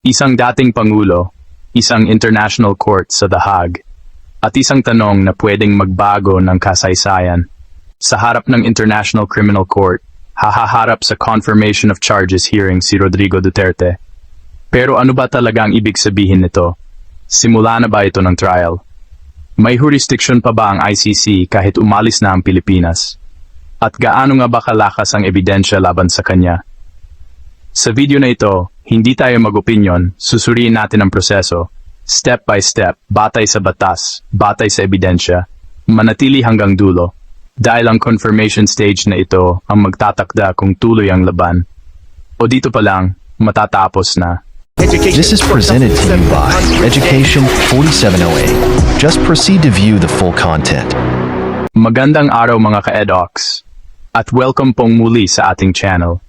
Isang dating pangulo, isang international court sa The Hague, at isang tanong na pwedeng magbago ng kasaysayan. Sa harap ng International Criminal Court, hahaharap sa confirmation of charges hearing si Rodrigo Duterte. Pero ano ba talaga ang ibig sabihin nito? Simula na ba ito ng trial? May jurisdiction pa ba ang ICC kahit umalis na ang Pilipinas? At gaano nga ba kalakas ang ebidensya laban sa kanya? Sa video na ito, hindi tayo mag-opinyon, susuriin natin ang proseso, step by step, batay sa batas, batay sa ebidensya, manatili hanggang dulo, dahil ang confirmation stage na ito ang magtatakda kung tuloy ang laban. O dito pa lang, matatapos na. This is presented to you by Education 4708. Just proceed to view the full content. Magandang araw mga ka-edocs, at welcome pong muli sa ating channel.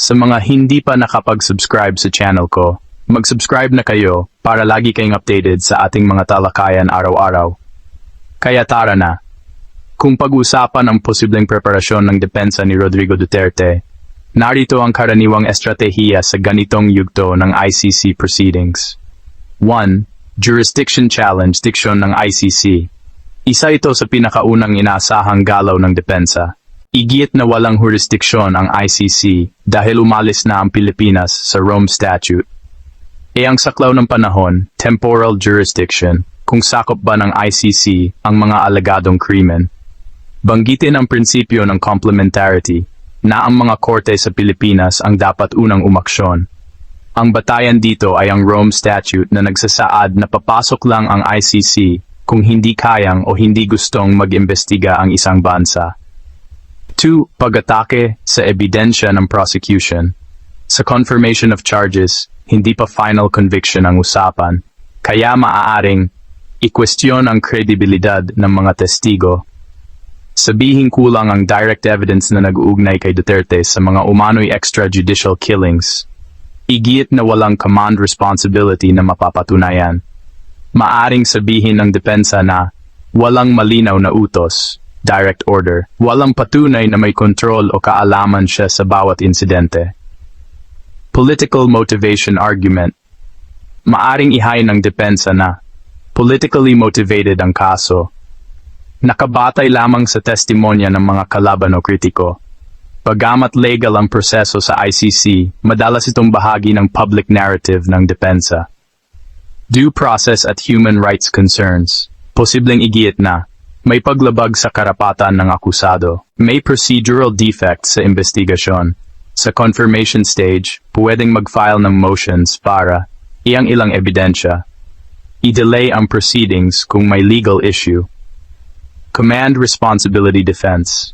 Sa mga hindi pa nakapag-subscribe sa channel ko, mag-subscribe na kayo para lagi kayong updated sa ating mga talakayan araw-araw. Kaya tara na. Kung pag-usapan ang posibleng preparasyon ng depensa ni Rodrigo Duterte, narito ang karaniwang estratehiya sa ganitong yugto ng ICC proceedings. 1. Jurisdiction Challenge Diksyon ng ICC. Isa ito sa pinakaunang inaasahang galaw ng depensa. Igit na walang jurisdiksyon ang ICC dahil umalis na ang Pilipinas sa Rome Statute. Ang saklaw ng panahon, temporal jurisdiction, kung sakop ba ng ICC ang mga alagadong krimen. Banggitin ang prinsipyo ng complementarity na ang mga korte sa Pilipinas ang dapat unang umaksyon. Ang batayan dito ay ang Rome Statute na nagsasaad na papasok lang ang ICC kung hindi kayang o hindi gustong mag-imbestiga ang isang bansa. 2. Pag-atake sa ebidensya ng prosecution. Sa confirmation of charges, hindi pa final conviction ang usapan, kaya maaaring i-question ang kredibilidad ng mga testigo. Sabihing kulang ang direct evidence na nag-uugnay kay Duterte sa mga umano'y extrajudicial killings. Igit na walang command responsibility na mapapatunayan. Maaring sabihin ng depensa na walang malinaw na utos, direct order, walang patunay na may kontrol o kaalaman siya sa bawat insidente. Political motivation argument. Maaring ihain ng depensa na politically motivated ang kaso. Nakabatay lamang sa testimonya ng mga kalaban o kritiko. Bagamat legal ang proseso sa ICC, madalas itong bahagi ng public narrative ng depensa. Due process at human rights concerns. Posibleng igit na may paglabag sa karapatan ng akusado. May procedural defect sa investigasyon. Sa confirmation stage, pwedeng mag-file ng motions para iyang ilang ebidensya. I-delay ang proceedings kung may legal issue. Command responsibility defense.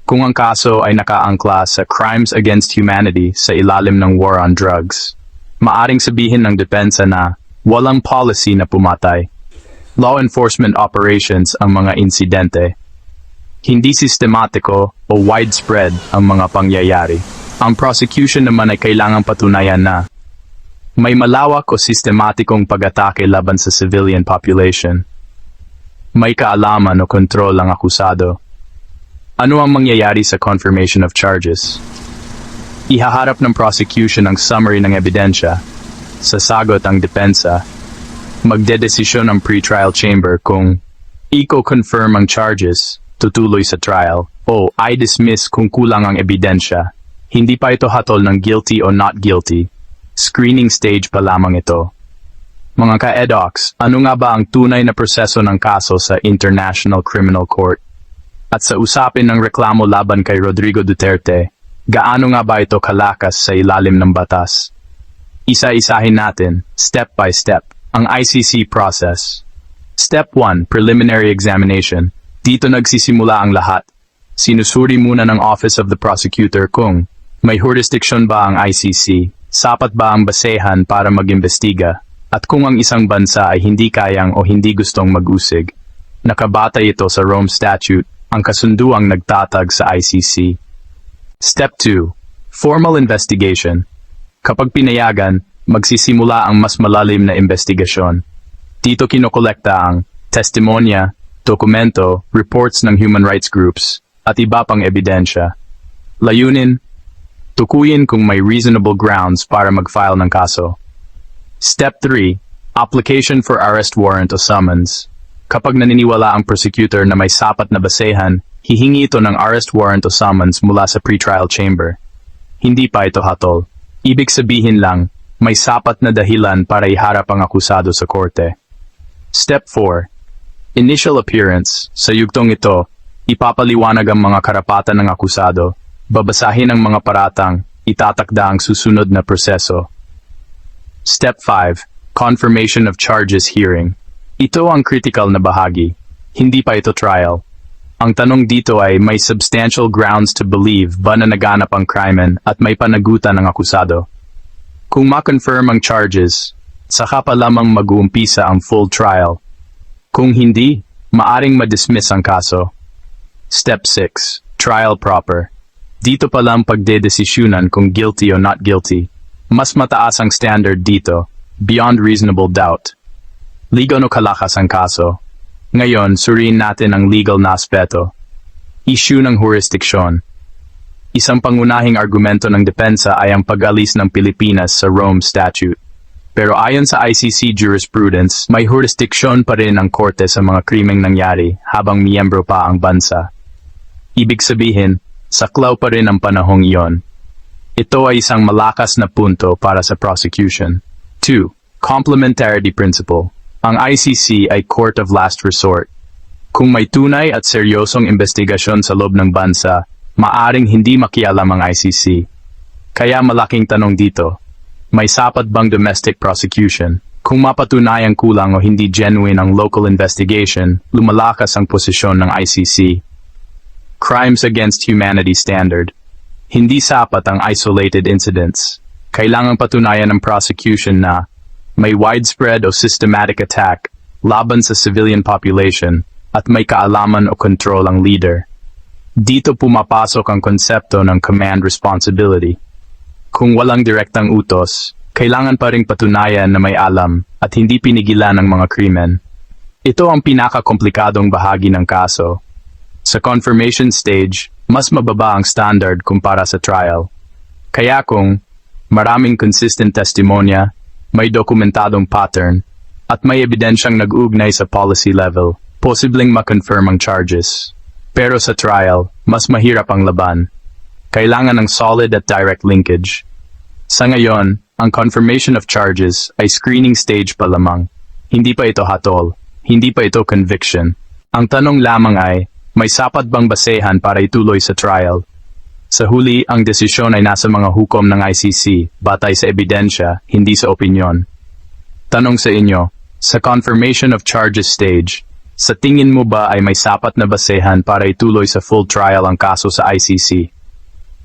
Kung ang kaso ay nakaangkla sa crimes against humanity sa ilalim ng war on drugs, maaring sabihin ng depensa na walang policy na pumatay. Law enforcement operations ang mga insidente. Hindi sistematiko o widespread ang mga pangyayari. Ang prosecution naman ay kailangang patunayan na may malawak o sistematikong pag-atake laban sa civilian population. May kaalaman o kontrol ang akusado. Ano ang mangyayari sa confirmation of charges? Ihaharap ng prosecution ang summary ng ebidensya. Sasagot ang depensa. Magdedesisyon ang pre-trial chamber kung i-confirm ang charges, tutuloy sa trial, o i-dismiss kung kulang ang ebidensya. Hindi pa ito hatol ng guilty o not guilty. Screening stage pa lamang ito. Mga ka-edocs, ano nga ba ang tunay na proseso ng kaso sa International Criminal Court? At sa usapin ng reklamo laban kay Rodrigo Duterte, gaano nga ba ito kalakas sa ilalim ng batas? Isa-isahin natin, step by step, ang ICC process. Step 1, Preliminary Examination. Dito nagsisimula ang lahat. Sinusuri muna ng Office of the Prosecutor kung may jurisdiction ba ang ICC, sapat ba ang basehan para mag-imbestiga, at kung ang isang bansa ay hindi kayang o hindi gustong mag-usig. Nakabatay ito sa Rome Statute, ang kasunduang nagtatag sa ICC. Step 2, Formal Investigation. Kapag pinayagan, magsisimula ang mas malalim na investigasyon. Dito kinokolekta ang testimonya, dokumento, reports ng human rights groups, at iba pang ebidensya. Layunin, tukuyin kung may reasonable grounds para mag-file ng kaso. Step 3. Application for arrest warrant o summons. Kapag naniniwala ang prosecutor na may sapat na basehan, hihingi ito ng arrest warrant o summons mula sa pretrial chamber. Hindi pa ito hatol. Ibig sabihin lang, may sapat na dahilan para iharap ang akusado sa korte. Step 4. Initial appearance. Sa yugtong ito, ipapaliwanag ang mga karapatan ng akusado, babasahin ang mga paratang, itatakda ang susunod na proseso. Step 5. Confirmation of charges hearing. Ito ang critical na bahagi. Hindi pa ito trial. Ang tanong dito ay may substantial grounds to believe ba na naganap ang krimen at may panagutan ng akusado. Kung ma-confirm ang charges, saka pa lamang mag-uumpisa ang full trial. Kung hindi, maaring ma-dismiss ang kaso. Step 6. Trial proper. Dito pa lang pagdedesisyunan kung guilty o not guilty. Mas mataas ang standard dito, beyond reasonable doubt. Ligaw no kalakas ang kaso. Ngayon, suriin natin ang legal na aspeto. Issue ng jurisdiksyon. Isang pangunahing argumento ng depensa ay ang pag-alis ng Pilipinas sa Rome Statute. Pero ayon sa ICC jurisprudence, may jurisdiksyon pa rin ang korte sa mga krimeng nangyari habang miyembro pa ang bansa. Ibig sabihin, saklaw pa rin ang panahong iyon. Ito ay isang malakas na punto para sa prosecution. 2. Complementarity principle. Ang ICC ay court of last resort. Kung may tunay at seryosong investigasyon sa loob ng bansa, maaring hindi makialam ang ICC. Kaya malaking tanong dito, may sapat bang domestic prosecution? Kung mapatunayang kulang o hindi genuine ang local investigation, lumalakas ang posisyon ng ICC. Crimes against humanity standard. Hindi sapat ang isolated incidents. Kailangang patunayan ng prosecution na may widespread o systematic attack laban sa civilian population at may kaalaman o control ang leader. Dito pumapasok ang konsepto ng command responsibility. Kung walang direktang utos, kailangan pa ring patunayan na may alam at hindi pinigilan ng mga krimen. Ito ang pinakakomplikadong bahagi ng kaso. Sa confirmation stage, mas mababa ang standard kumpara sa trial. Kaya kung maraming consistent testimonya, may dokumentadong pattern, at may ebidensyang nag-ugnay sa policy level, posibleng ma-confirm ang charges. Pero sa trial, mas mahirap ang laban. Kailangan ng solid at direct linkage. Sa ngayon, ang confirmation of charges ay screening stage pa lamang. Hindi pa ito hatol. Hindi pa ito conviction. Ang tanong lamang ay, may sapat bang basehan para ituloy sa trial? Sa huli, ang desisyon ay nasa mga hukom ng ICC, batay sa ebidensya, hindi sa opinyon. Tanong sa inyo, sa confirmation of charges stage, sa tingin mo ba ay may sapat na basehan para ituloy sa full trial ang kaso sa ICC?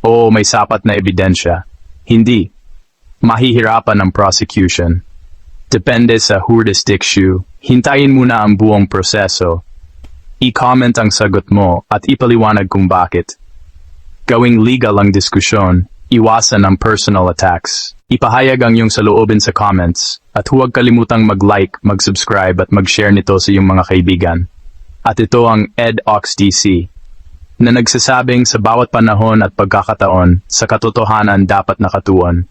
Oo, may sapat na ebidensya. Hindi. Mahihirapan ang prosecution. Depende sa jurisdiction. Hintayin muna ang buong proseso. I-comment ang sagot mo at ipaliwanag kung bakit. Gawing legal ang diskusyon, iwasan ang personal attacks. Ipahayag ang iyong saloobin sa comments at huwag kalimutang mag-like, mag-subscribe at mag-share nito sa iyong mga kaibigan. At ito ang EdOxDC na nagsasabing sa bawat panahon at pagkakataon sa katotohanan dapat nakatuon.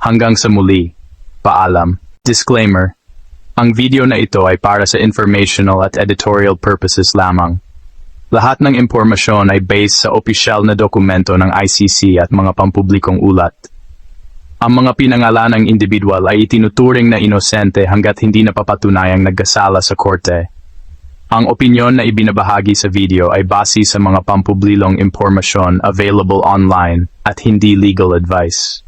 Hanggang sa muli, paalam. Disclaimer. Ang video na ito ay para sa informational at editorial purposes lamang. Lahat ng impormasyon ay based sa opisyal na dokumento ng ICC at mga pampublikong ulat. Ang mga pinangalanang individual ay itinuturing na inosente hanggat hindi napapatunayang nagkasala sa korte. Ang opinyon na ibinabahagi sa video ay base sa mga pampublikong impormasyon available online at hindi legal advice.